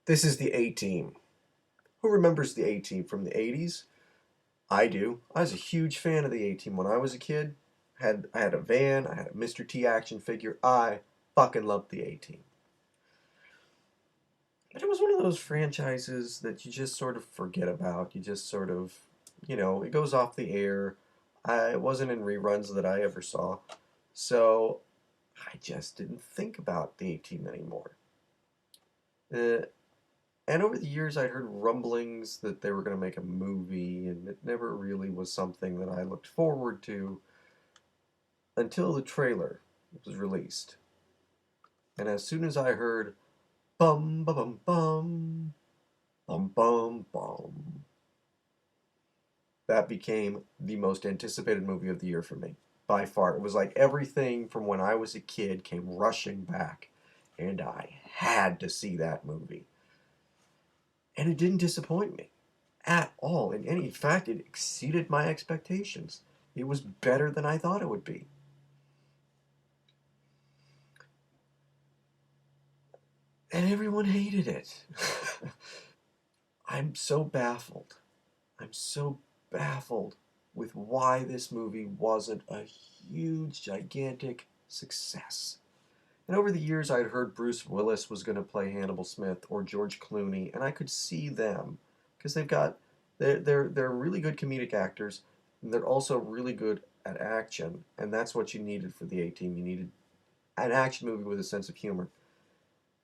This is the A-Team. Who remembers the A-Team from the 80s? I do. I was a huge fan of the A-Team when I was a kid. I had a van, I had a Mr. T action figure. I fucking loved the A-Team. But it was one of those franchises that you just sort of forget about. You just sort of, it goes off the air. It wasn't in reruns that I ever saw. So I just didn't think about the A-Team anymore. Uh, And over the years, I'd heard rumblings that they were going to make a movie, and it never really was something that I looked forward to until the trailer was released. And as soon as I heard bum bum bum bum bum bum bum, that became the most anticipated movie of the year for me by far. It was like everything from when I was a kid came rushing back, and I had to see that movie. And it didn't disappoint me at all. In fact, it exceeded my expectations. It was better than I thought it would be. And everyone hated it. I'm so baffled. I'm so baffled with why this movie wasn't a huge, gigantic success. And over the years, I'd heard Bruce Willis was going to play Hannibal Smith or George Clooney, and I could see them because they're really good comedic actors, and they're also really good at action, and that's what you needed for the A-Team. You needed an action movie with a sense of humor,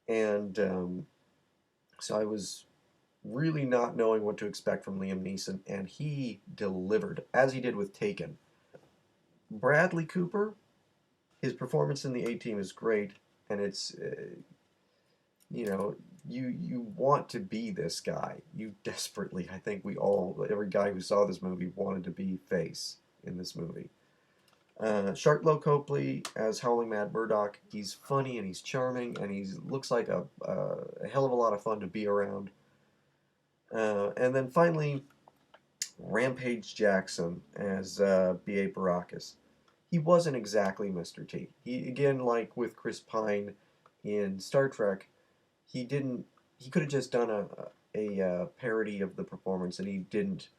and so I was really not knowing what to expect from Liam Neeson, and he delivered as he did with Taken. Bradley Cooper, his performance in the A-Team is great, and it's you know, you want to be this guy. You desperately, I think we all, every guy who saw this movie wanted to be Face in this movie. Sharklow Copley as Howling Mad Murdoch. He's funny and he's charming and he looks like a hell of a lot of fun to be around. And then finally, Rampage Jackson as B.A. Baracus. He wasn't exactly Mr. T. He, again, like with Chris Pine in Star Trek, he didn't. He could have just done a parody of the performance, and he didn't.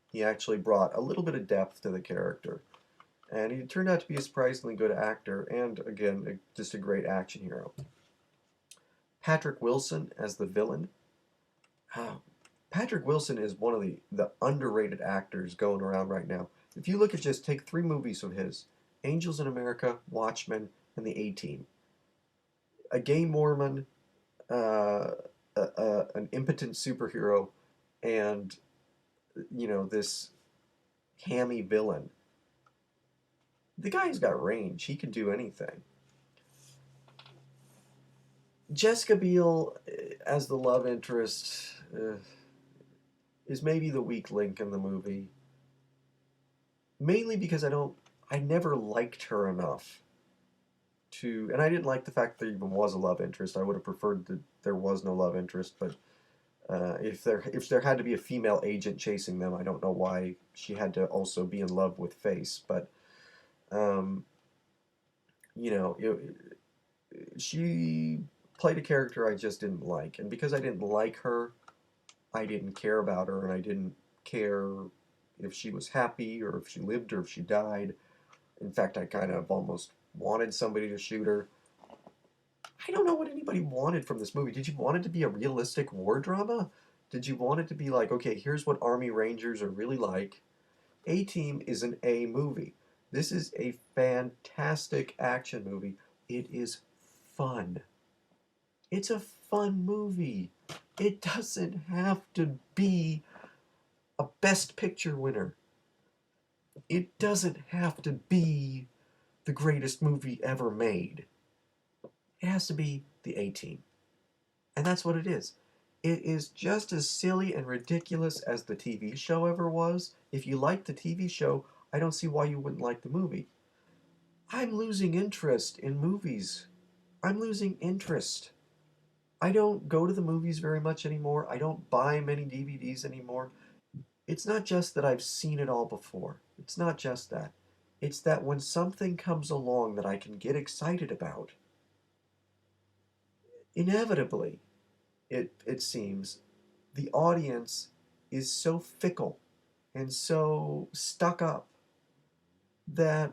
He actually brought a little bit of depth to the character, and he turned out to be a surprisingly good actor, and again, just a great action hero. Patrick Wilson as the villain. Ah, Patrick Wilson is one of the underrated actors going around right now. If you look at just take three movies of his: Angels in America, Watchmen, and The A-Team. A gay Mormon, uh, an impotent superhero, and this hammy villain. The guy's got range. He can do anything. Jessica Biel as the love interest is maybe the weak link in the movie. Mainly because I never liked her enough and I didn't like the fact that there even was a love interest. I would have preferred that there was no love interest, but if there had to be a female agent chasing them, I don't know why she had to also be in love with Face. But um, you know, she played a character I just didn't like, and because I didn't like her, I didn't care about her, and I didn't care if she was happy or if she lived or if she died. In fact, I kind of almost wanted somebody to shoot her. I don't know what anybody wanted from this movie. Did you want it to be a realistic war drama? Did you want it to be like, okay, here's what Army Rangers are really like? A-Team is an A movie. This is a fantastic action movie. It is fun. It's a fun movie. It doesn't have to be a Best Picture winner. It doesn't have to be the greatest movie ever made. It has to be the A-Team. And that's what it is. It is just as silly and ridiculous as the TV show ever was. If you like the TV show, I don't see why you wouldn't like the movie. I'm losing interest in movies. I'm losing interest. I don't go to the movies very much anymore. I don't buy many DVDs anymore. It's not just that I've seen it all before. It's not just that. It's that when something comes along that I can get excited about, inevitably, it seems, the audience is so fickle and so stuck up that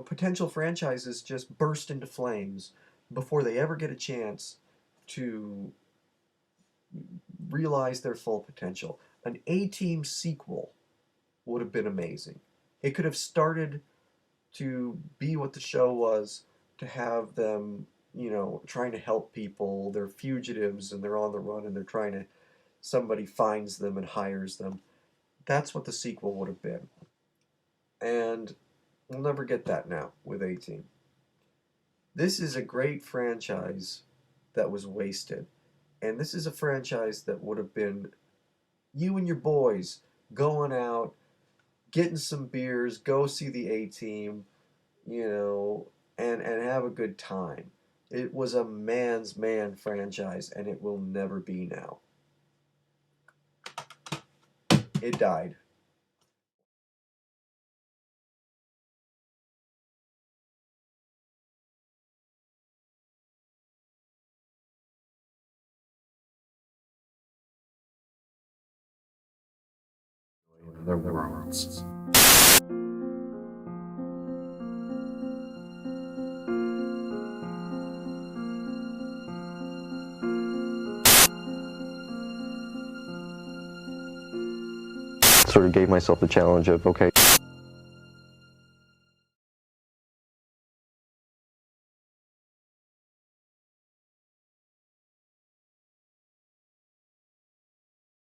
potential franchises just burst into flames before they ever get a chance to realize their full potential. An A-Team sequel would have been amazing. It could have started to be what the show was, to have them, trying to help people. They're fugitives and they're on the run and they're trying to, somebody finds them and hires them. That's what the sequel would have been. And we'll never get that now with A-Team. This is a great franchise that was wasted. And this is a franchise that would have been you and your boys going out, getting some beers, go see the A-Team, and have a good time. It was a man's man franchise, and it will never be now. It died. Their worlds. Sort of gave myself the challenge of, okay,